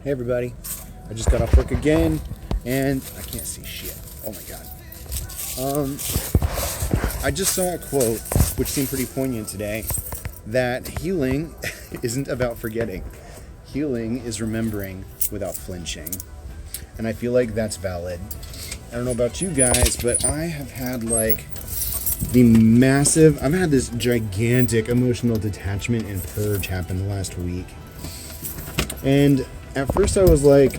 Hey everybody, I just got off work again and I can't see shit. Oh my god. I just saw a quote which seemed pretty poignant today, that healing isn't about forgetting. Healing is remembering without flinching. And I feel like that's valid. I don't know about you guys, but I have had I've had this gigantic emotional detachment and purge happen the last week. And at first I was like,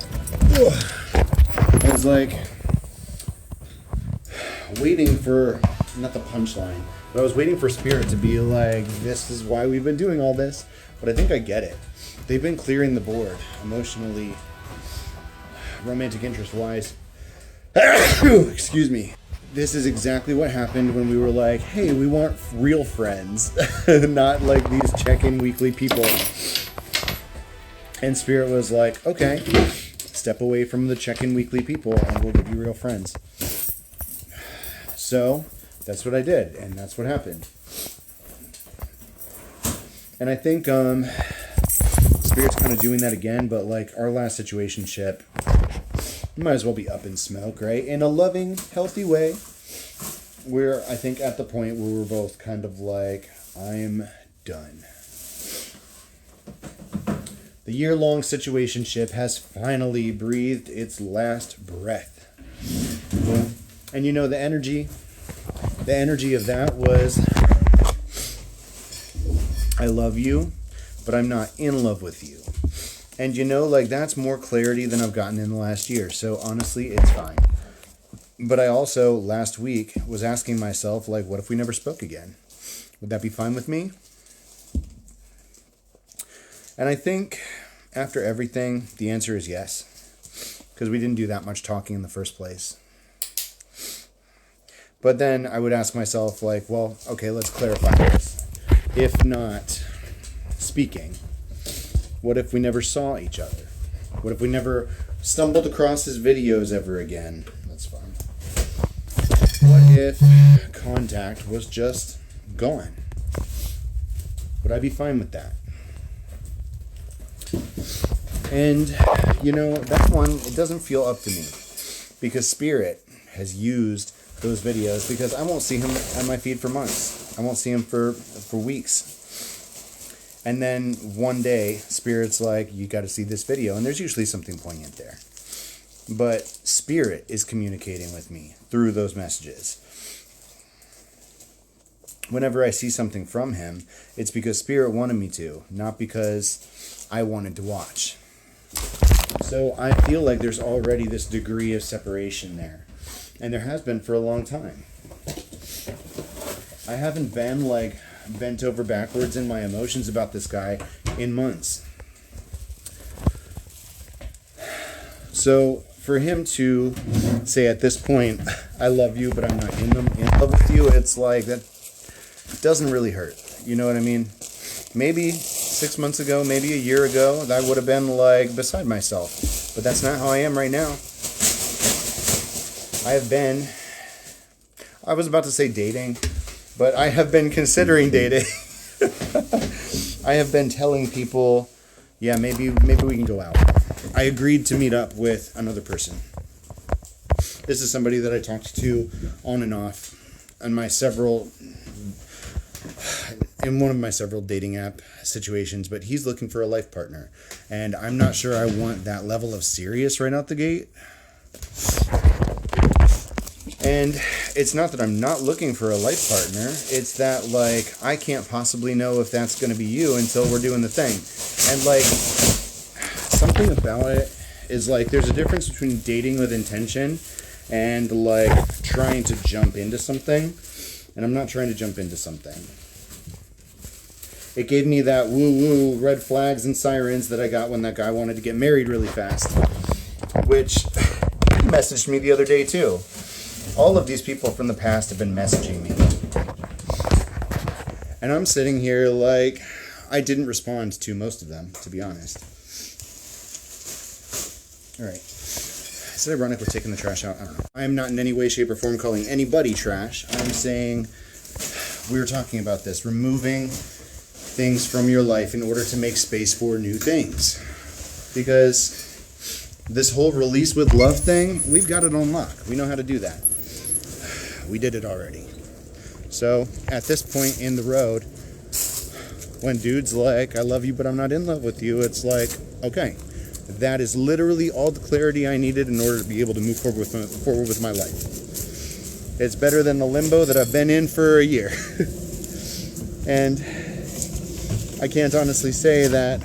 waiting for, not the punchline, but I was waiting for Spirit to be like, this is why we've been doing all this. But I think I get it. They've been clearing the board emotionally, romantic interest wise. Excuse me. This is exactly what happened when we were like, hey, we want real friends, not like these check-in weekly people. And Spirit was like, okay, step away from the check-in weekly people and we'll give you real friends. So that's what I did, and that's what happened. And I think Spirit's kind of doing that again, but like our last situationship, might as well be up in smoke, right? In a loving, healthy way. We're, I think, at the point where we're both kind of like, I'm done. The year-long situationship has finally breathed its last breath. And you know, the energy of that was, I love you, but I'm not in love with you. And you know, like, that's more clarity than I've gotten in the last year. So honestly, it's fine. But I also, last week, was asking myself, like, what if we never spoke again? Would that be fine with me? And I think after everything, the answer is yes. Because we didn't do that much talking in the first place. But then I would ask myself, like, well, okay, let's clarify this. If not speaking, what if we never saw each other? What if we never stumbled across his videos ever again? That's fine. What if contact was just gone? Would I be fine with that? And, you know, that one, it doesn't feel up to me. Because Spirit has used those videos, because I won't see him on my feed for months. I won't see him for weeks. And then one day, Spirit's like, you got to see this video. And there's usually something poignant there. But Spirit is communicating with me through those messages. Whenever I see something from him, it's because Spirit wanted me to, not because I wanted to watch. So I feel like there's already this degree of separation there. And there has been for a long time. I haven't been like bent over backwards in my emotions about this guy in months. So for him to say at this point, I love you, but I'm not in love with you, it's like, that doesn't really hurt. You know what I mean? Maybe 6 months ago, maybe a year ago, that would have been like beside myself. But that's not how I am right now. I was about to say dating, but I have been considering dating. I have been telling people, yeah, maybe we can go out. I agreed to meet up with another person. This is somebody that I talked to on and off in one of my several dating app situations, but he's looking for a life partner. And I'm not sure I want that level of serious right out the gate. And it's not that I'm not looking for a life partner. It's that, like, I can't possibly know if that's going to be you until we're doing the thing. And, like, something about it is, like, there's a difference between dating with intention and, like, trying to jump into something. And I'm not trying to jump into something. It gave me that woo-woo red flags and sirens that I got when that guy wanted to get married really fast. Which he messaged me the other day, too. All of these people from the past have been messaging me. And I'm sitting here like, I didn't respond to most of them, to be honest. Alright. Is it ironic we're taking the trash out? I don't know. I am not in any way, shape, or form calling anybody trash. I'm saying, we were talking about this, removing things from your life in order to make space for new things. Because this whole release with love thing, we've got it on lock. We know how to do that. We did it already. So at this point in the road, when dude's like, I love you, but I'm not in love with you, it's like, okay, that is literally all the clarity I needed in order to be able to move forward with my life. It's better than the limbo that I've been in for a year. And I can't honestly say that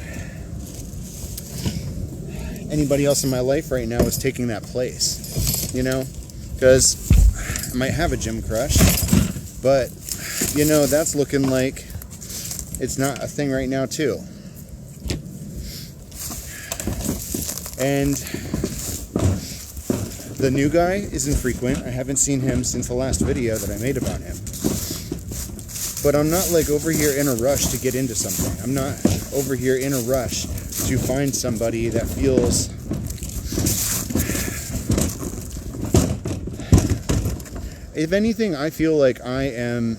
anybody else in my life right now is taking that place, you know, because I might have a gym crush, but, you know, that's looking like it's not a thing right now, too. And the new guy is infrequent. I haven't seen him since the last video that I made about him. But I'm not like over here in a rush to get into something. I'm not over here in a rush to find somebody that feels if anything, I feel like I am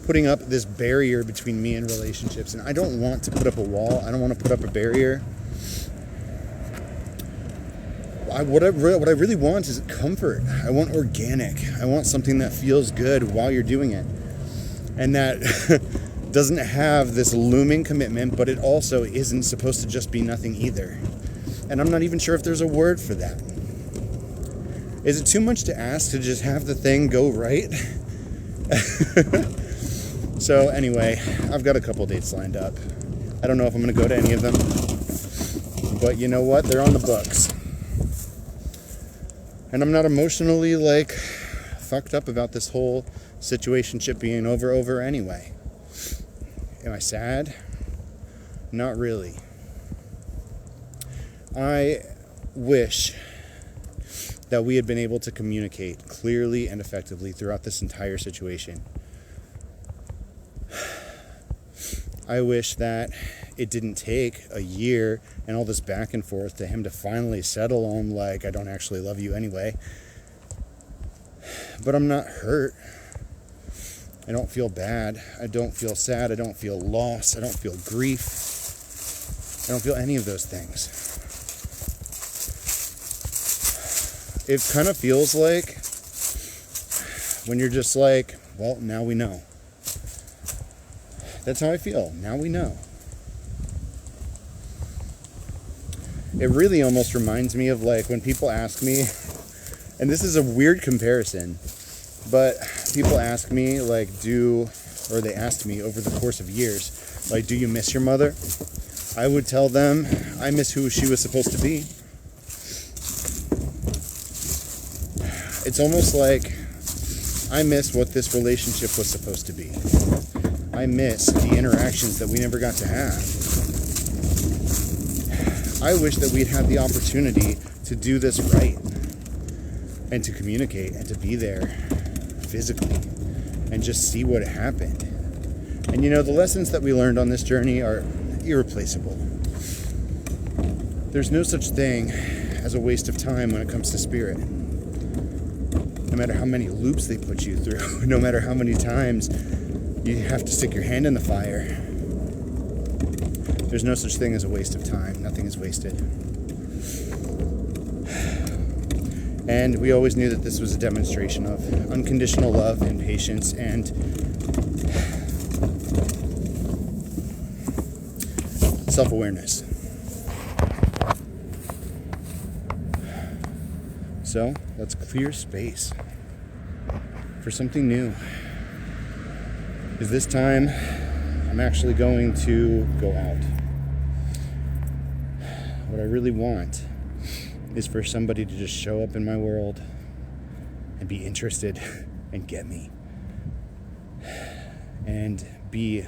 putting up this barrier between me and relationships, and I don't want to put up a wall. I don't want to put up a barrier. What I really want is comfort. I want organic. I want something that feels good while you're doing it, and that doesn't have this looming commitment, but it also isn't supposed to just be nothing either. And I'm not even sure if there's a word for that. Is it too much to ask to just have the thing go right? So anyway, I've got a couple dates lined up. I don't know if I'm going to go to any of them, but you know what? They're on the books. And I'm not emotionally like fucked up about this whole situationship being over anyway. Am I sad? Not really. I wish that we had been able to communicate clearly and effectively throughout this entire situation. I wish that it didn't take a year and all this back and forth to him to finally settle on like, I don't actually love you anyway. But I'm not hurt. I don't feel bad. I don't feel sad. I don't feel loss. I don't feel grief. I don't feel any of those things. It kind of feels like when you're just like, well, now we know. That's how I feel. Now we know. It really almost reminds me of like when people ask me, and this is a weird comparison, but people ask me like, they asked me over the course of years, like, do you miss your mother? I would tell them I miss who she was supposed to be. It's almost like I miss what this relationship was supposed to be. I miss the interactions that we never got to have. I wish that we'd had the opportunity to do this right and to communicate and to be there physically and just see what happened. And you know, the lessons that we learned on this journey are irreplaceable. There's no such thing as a waste of time when it comes to spirit. No matter how many loops they put you through, no matter how many times you have to stick your hand in the fire, there's no such thing as a waste of time. Nothing is wasted. And we always knew that this was a demonstration of unconditional love and patience and self-awareness. So let's clear space for something new. Because this time I'm actually going to go out. What I really want is for somebody to just show up in my world and be interested and get me. And be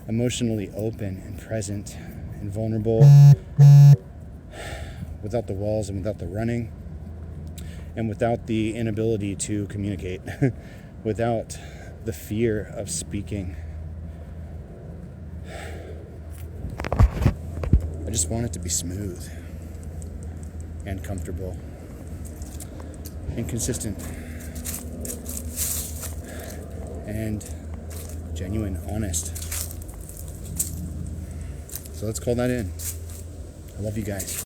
emotionally open and present and vulnerable without the walls and without the running and without the inability to communicate, without the fear of speaking. I just want it to be smooth and comfortable and consistent and genuine, honest. So let's call that in. I love you guys.